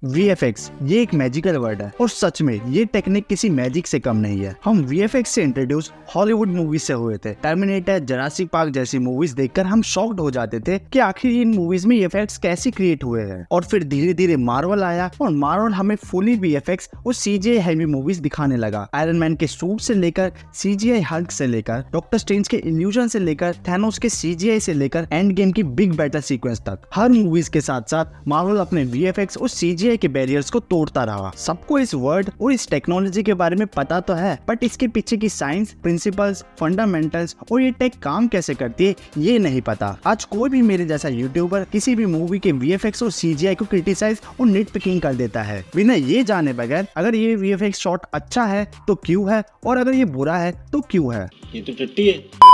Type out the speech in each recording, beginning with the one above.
VFX ये एक magical word है और सच में ये टेक्निक किसी मैजिक से कम नहीं है। हम VFX से इंट्रोड्यूस हॉलीवुड मूवीज से हुए थे। टर्मिनेटर, जुरासिक पार्क जैसी मूवीज देखकर हम शॉक्ड हो जाते थे कि आखिर इन मूवीज में VFX कैसे क्रिएट हुए हैं। और फिर धीरे धीरे मार्वल आया और मार्वल हमें फुली VFX और CGI हेवी मूवीज दिखाने लगा। आयरन मैन के सूट से लेकर CGI हल्क से लेकर डॉक्टर स्ट्रेंज के इल्यूजन से लेकर थैनोस के CGI से लेकर एंड गेम की बिग बैटल सीक्वेंस तक, हर मूवीज के साथ साथ मार्वल अपने VFX और CGI के बैरियर्स को तोड़ता रहा। सबको इस वर्ड और इस टेक्नोलॉजी के बारे में पता तो है, बट इसके पीछे की साइंस, प्रिंसिपल्स, फंडामेंटल्स और ये टेक काम कैसे करती है ये नहीं पता। आज कोई भी मेरे जैसा यूट्यूबर किसी भी मूवी के VFX और CGI को क्रिटिसाइज और निट पिकिंग कर देता है बिना ये जाने बगैर अगर ये VFX शॉट अच्छा है तो क्यों है और अगर ये बुरा है तो क्यों है। ये तो टट्टी है।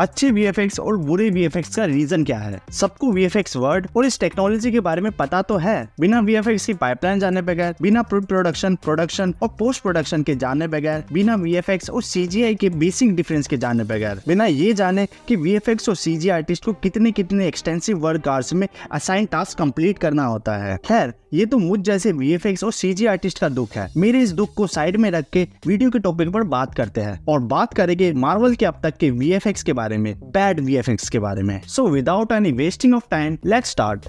अच्छे VFX और बुरे VFX का रीजन क्या है? सबको VFX वर्ड और इस टेक्नोलॉजी के बारे में पता तो है। बिना VFX की पाइपलाइन जाने बगैर, बिना प्रोडक्शन और पोस्ट प्रोडक्शन के जाने बगैर, बिना VFX और CGI के बेसिक डिफरेंस के जाने बगैर, बिना ये जाने कि VFX और CGI आर्टिस्ट को कितने एक्सटेंसिव वर्क आवर्स में असाइन टास्क कंप्लीट करना होता है। खैर, ये तो मुझ जैसे VFX और CGI आर्टिस्ट का दुख है। मेरे इस दुख को साइड में रख के वीडियो के टॉपिक पर बात करते हैं और बात करेंगे मार्वल के अब तक के VFX के बारे में, बैड VFX के बारे में। So without any wasting of time, let's start.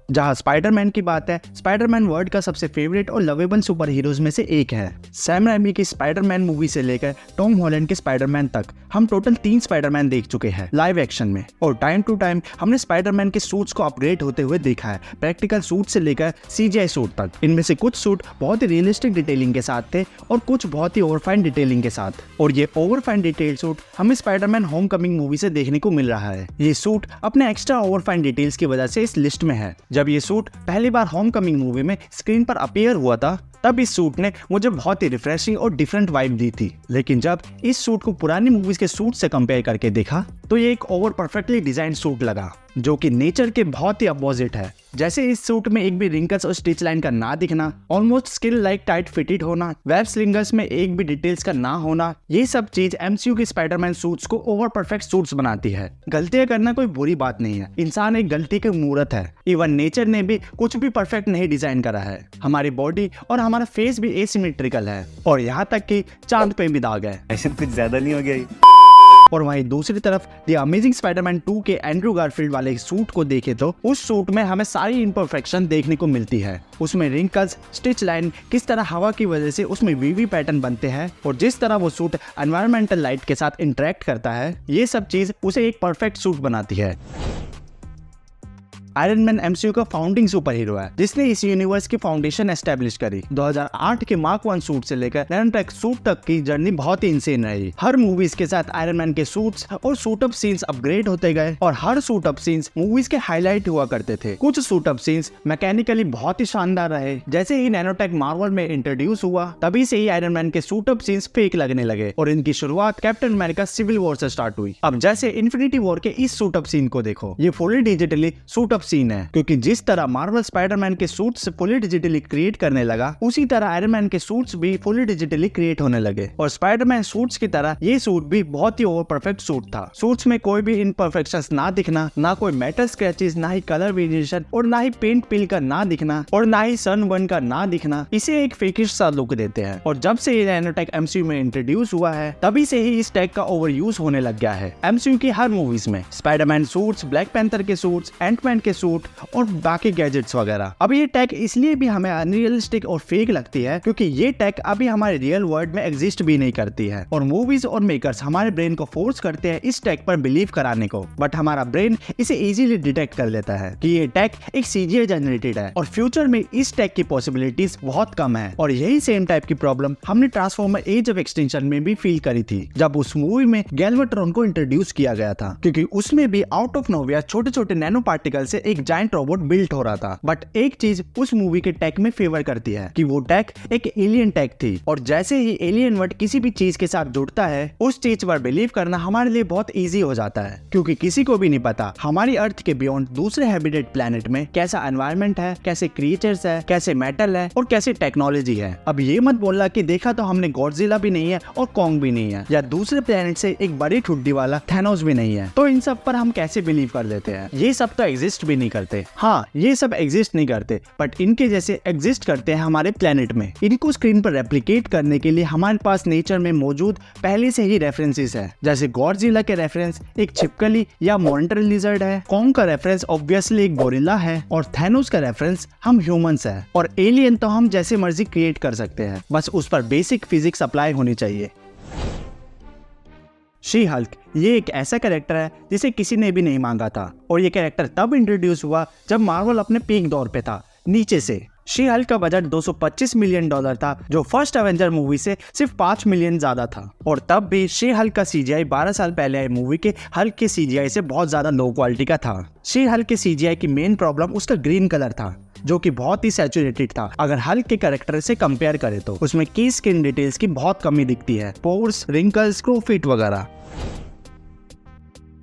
जहां स्पाइडरमैन की बात है, स्पाइडरमैन वर्ल्ड का सबसे फेवरेट और लवेबल सुपर हीरोज में से एक है। सैम रेमी की स्पाइडरमैन मूवी से लेकर टॉम हॉलैंड के स्पाइडरमैन तक हम टोटल 3 स्पाइडरमैन देख चुके हैं लाइव एक्शन में, और टाइम टू टाइम हमने स्पाइडरमैन के सूट्स को अपग्रेड होते हुए देखा है, प्रैक्टिकल सूट से लेकर CGI सूट तक। इनमें से कुछ सूट बहुत ही रियलिस्टिक डिटेलिंग के साथ थे और कुछ बहुत ही ओवरफाइन डिटेलिंग के साथ, और ये ओवरफाइन डिटेल सूट हमें स्पाइडरमैन होमकमिंग मूवी से देखने को मिल रहा है। ये सूट अपने एक्स्ट्रा ओवरफाइन डिटेल्स की वजह से इस लिस्ट में है। जब ये सूट पहली बार होमकमिंग मूवी में स्क्रीन पर अपीयर हुआ था तब इस सूट ने मुझे बहुत ही रिफ्रेशिंग और डिफरेंट वाइब दी थी, लेकिन जब इस सूट को पुरानी मूवीज के सूट से कंपेयर करके देखा तो ये एक ओवर परफेक्टली डिजाइन सूट लगा जो कि नेचर के बहुत ही अपोजिट है। जैसे इस सूट में एक भी रिंकल्स और स्टिच लाइन का ना दिखना, almost skill like tight fitted होना, वेब स्लिंगर्स में एक भी डिटेल्स का ना होना, ये सब चीज MCU के स्पाइडरमैन सूट्स को ओवर परफेक्ट सूट्स बनाती है। गलतियां करना कोई बुरी बात नहीं है, इंसान एक गलती के मूर्त है। इवन नेचर ने भी कुछ भी परफेक्ट नहीं डिजाइन करा है। हमारी बॉडी और हमारा फेस भी एसिमेट्रिकल है और यहाँ तक कि चांद पे भी दाग है। ऐसे कुछ ज्यादा नहीं हो गया। और वहीं दूसरी तरफ द अमेजिंग स्पाइडरमैन 2 के एंड्रू गारफील्ड वाले सूट को देखे तो उस सूट में हमें सारी इम्परफेक्शन देखने को मिलती है। उसमें रिंकल्स, स्टिच लाइन, किस तरह हवा की वजह से उसमें वीवी पैटर्न बनते हैं और जिस तरह वो सूट एनवायरमेंटल लाइट के साथ इंटरेक्ट करता है, ये सब चीज उसे एक परफेक्ट सूट बनाती है। आयरन मैन MCU का फाउंडिंग सुपर हीरो है जिसने इस यूनिवर्स की फाउंडेशन एस्टेब्लिश करी। 2008 के मार्क 1 सूट से लेकर नैनोटेक सूट तक की जर्नी बहुत ही इंसेन रही। हर मूवीज के साथ आयरन मैन के सूट्स और सूट अप सीन्स अपग्रेड होते गए और हर सूट अप सीन्स मूवीज के हाईलाइट हुआ करते थे। कुछ सूट अप सीन्स मैकेनिकली बहुत ही शानदार रहे। जैसे ही नैनोटेक मार्वल में इंट्रोड्यूस हुआ तभी से ही आयरन मैन के सूट अप सीन्स फेक लगने लगे और इनकी शुरुआत कैप्टन अमेरिका सिविल वॉर से स्टार्ट हुई। अब जैसे इन्फिनिटी वॉर के इस सूट अप सीन को देखो, ये fully digitally suit up scene है, क्योंकि जिस तरह मार्वल स्पाइडरमैन के सूट्स फुली डिजिटली क्रिएट करने लगा उसी तरह आयरन मैन के सूट्स भी फुली डिजिटली क्रिएट होने लगे। और स्पाइडरमैन सूट्स की तरह ये सूट भी बहुत ही ओवर परफेक्ट सूट था। सूट्स में कोई भी इम्परफेक्शंस ना दिखना, ना कोई मेटल स्क्रैचेस, ना ही कलर वेरिएशन और ना ही पेंट पील का ना दिखना और ना ही सनबर्न का ना दिखना, इसे एक फेकिश सा लुक देते हैं। और जब से ये नैनोटेक MCU में इंट्रोड्यूस हुआ है तभी से ही इस टेक का ओवर यूज होने लग गया है। MCU की हर मूवीज में स्पाइडरमैन सूट्स, ब्लैक पैंथर के सूट्स, एंटमैन के सूट और बाकी गैजेट्स वगैरह। अब ये टेक इसलिए भी हमें अनरियलिस्टिक और फेक लगती है क्योंकि ये टेक अभी हमारे रियल वर्ल्ड में एग्जिस्ट भी नहीं करती है और मूवीज और मेकर्स हमारे ब्रेन को फोर्स करते हैं इस टेक पर बिलीव कराने को, बट हमारा ब्रेन इसे इजीली डिटेक्ट कर लेता है कि ये टेक एक CGI जनरेटेड है और फ्यूचर में इस टेक की पॉसिबिलिटीज बहुत कम है। और यही सेम टाइप की प्रॉब्लम हमने ट्रांसफॉर्मर एज ऑफ एक्सटेंशन में भी फील करी थी जब उस मूवी में गैल्वेट्रॉन को इंट्रोड्यूस किया गया था, क्योंकि उसमें भी आउट ऑफ नोवेयर छोटे छोटे नैनो पार्टिकल से एक जायंट रोबोट बिल्ट हो रहा था। बट एक चीज उस मूवी के टेक में फेवर करती है कि वो टेक एक एलियन टेक थी और जैसे ही एलियन वर्ड किसी भी चीज के साथ जुड़ता है उस चीज पर बिलीव करना हमारे लिए बहुत इजी हो जाता है, क्योंकि किसी को भी नहीं पता हमारी अर्थ के बियॉन्ड दूसरे हैबिटेट प्लेनेट में कैसा एनवायरनमेंट है, कैसे क्रिएचर्स है, कैसे मेटल है और कैसे टेक्नोलॉजी है। अब ये मत बोलना कि देखा तो हमने गॉडजिला भी नहीं है और कॉन्ग भी नहीं है या दूसरे प्लेनेट से एक बड़ी ठुड्डी वाला थैनोस भी नहीं है, तो इन सब पर हम कैसे बिलीव कर लेते हैं। ये सब तो एग्जिस्ट भी भी नहीं करते। हाँ, ये सब एग्जिस्ट नहीं करते, बट इनके जैसे एग्जिस्ट करते हैं हमारे प्लेनेट में। इनको स्क्रीन पर रेप्लिकेट करने के लिए हमारे पास नेचर में मौजूद पहले से ही रेफरेंसेस है, जैसे गॉडजिला के रेफरेंस एक छिपकली या मॉनिटर लिजर्ड है, कॉन्ग का रेफरेंस ऑब्वियसली एक गोरिल्ला है, और थैनोस का रेफरेंस हम ह्यूमंस है। और एलियन तो हम जैसे मर्जी क्रिएट कर सकते हैं, बस उस पर बेसिक फिजिक्स अप्लाई होनी चाहिए। शी हल्क ये एक ऐसा कैरेक्टर है जिसे किसी ने भी नहीं मांगा था, और ये कैरेक्टर तब इंट्रोड्यूस हुआ जब मार्वल अपने पीक दौर पे था, नीचे से। शी हल्क का बजट $225 मिलियन था, जो फर्स्ट एवेंजर मूवी से सिर्फ 5 मिलियन ज्यादा था। और तब भी शी हल्क का CGI 12 साल पहले आई मूवी के हल्क के CGI से बहुत ज्यादा लो क्वालिटी का था। शी हल्क के CGI की मेन प्रॉब्लम उसका ग्रीन कलर था, जो कि बहुत ही सैचुरेटेड था। अगर हल्क के कैरेक्टर से कंपेयर करें तो उसमें की स्किन डिटेल्स की बहुत कमी दिखती है, पोर्स, रिंकल्स, क्रो फीट वगैरह।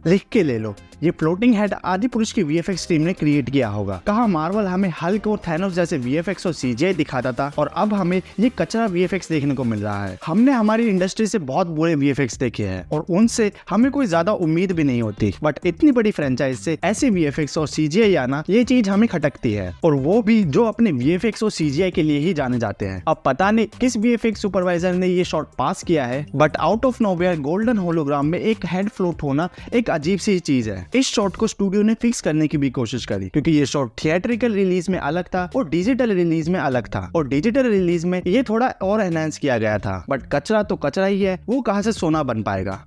लिख के ले लो, ये फ्लोटिंग हेड आदि पुरुष की VFX टीम ने क्रिएट किया होगा। कहा मार्वल हमें हल्क और थैनोस जैसे VFX और CGI दिखाता था, और अब हमें ये कचरा VFX देखने को मिल रहा है। हमने हमारी इंडस्ट्री से बहुत बुरे VFX देखे हैं, और उनसे हमें कोई ज्यादा उम्मीद भी नहीं होती, बट इतनी बड़ी फ्रेंचाइज से ऐसे VFX और CGI आना, ये चीज हमें खटकती है, और वो भी जो अपने VFX और CGI के लिए ही जाने जाते हैं। अब पता नहीं किस VFX सुपरवाइजर ने ये शॉट पास किया है, but out of nowhere golden hologram में एक हेड फ्लोट होना एक अजीब सी चीज है। इस शॉट को स्टूडियो ने फिक्स करने की भी कोशिश करी, क्योंकि ये शॉट थिएट्रिकल रिलीज में अलग था और डिजिटल रिलीज में अलग था, और डिजिटल रिलीज में ये थोड़ा और एनहांस किया गया था। बट कचरा तो कचरा ही है, वो कहां से सोना बन पाएगा।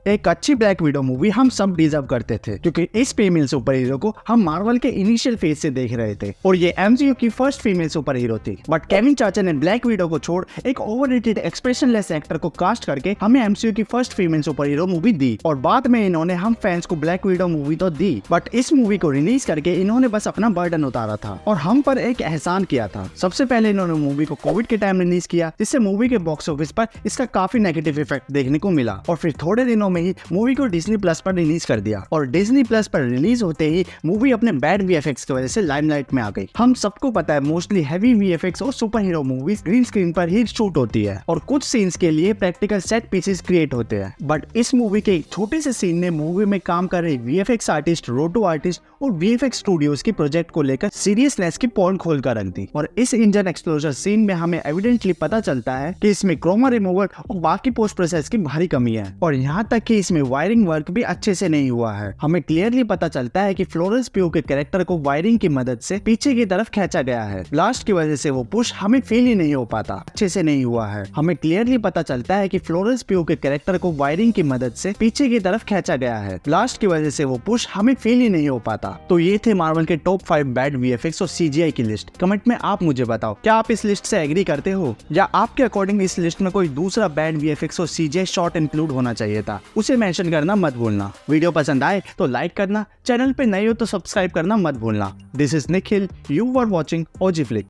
एक अच्छी ब्लैक विडो मूवी हम सब डिजर्व करते थे, क्योंकि इस फीमेल सुपर हीरो को हम मार्वल के इनिशियल फेज से देख रहे थे, और ये MCU की फर्स्ट फीमेल सुपर हीरो थी। बट केविन चाचा ने ब्लैक विडो को छोड़ एक ओवररेटेड एक्सप्रेशनलेस एक्टर को कास्ट करके हमें MCU की first female super hero movie दी, और बाद में इन्होंने हम फैंस को ब्लैक विडो मूवी तो दी, बट इस मूवी को रिलीज करके इन्होंने बस अपना बर्डन उतारा था, और हम पर एक एहसान किया था। सबसे पहले इन्होंने मूवी को कोविड के टाइम रिलीज किया, जिससे मूवी के बॉक्स ऑफिस पर इसका काफी नेगेटिव इफेक्ट देखने को मिला, और फिर थोड़े दिनों में ही मूवी को डिज्नी प्लस पर रिलीज कर दिया, और डिज्नी प्लस पर रिलीज होते ही मूवी अपने बैड VFX की वजह से लाइमलाइट में आ गई। हम सबको पता है मोस्टली हैवी VFX और super hero movies green screen पर ही शूट होती है, और कुछ सीन्स के लिए प्रैक्टिकल सेट पीसेस क्रिएट होते हैं, बट इस मूवी के एक छोटे से सीन ने मूवी में काम कर रहे VFX आर्टिस्ट, रोटो आर्टिस्ट और VFX स्टूडियोज के प्रोजेक्ट को लेकर सीरियसनेस की पोल खोल कर रख दी। और इस इंजन एक्सप्लोजर सीन में हमें एविडेंटली पता चलता है कि इसमें क्रोमा रिमूवर और बाकी पोस्ट प्रोसेस की भारी कमी है, और यहाँ तक कि इसमें वायरिंग वर्क भी अच्छे से नहीं हुआ है। हमें क्लियरली पता चलता है कि फ्लोरेंस प्यू के कैरेक्टर को वायरिंग की मदद से पीछे की तरफ खींचा गया है। ब्लास्ट की वजह से वो पुश हमें फील ही नहीं हो पाता, अच्छे से नहीं हुआ है। हमें क्लियरली पता चलता है कि फ्लोरेंस प्यू के कैरेक्टर को वायरिंग की मदद से पीछे की तरफ खींचा गया है। ब्लास्ट की वजह से वो पुश हमें फील ही नहीं हो पाता। तो ये थे मार्वल के टॉप 5 बैड VFX और CGI की लिस्ट। कमेंट में आप मुझे बताओ, क्या आप इस लिस्ट से एग्री करते हो, या आपके अकॉर्डिंग इस लिस्ट में कोई दूसरा बैड VFX और CGI शॉट इंक्लूड होना चाहिए था? उसे मेंशन करना मत भूलना। वीडियो पसंद आए तो लाइक करना, चैनल पे नए हो तो सब्सक्राइब करना मत भूलना। This is Nikhil, you are watching OG Flick।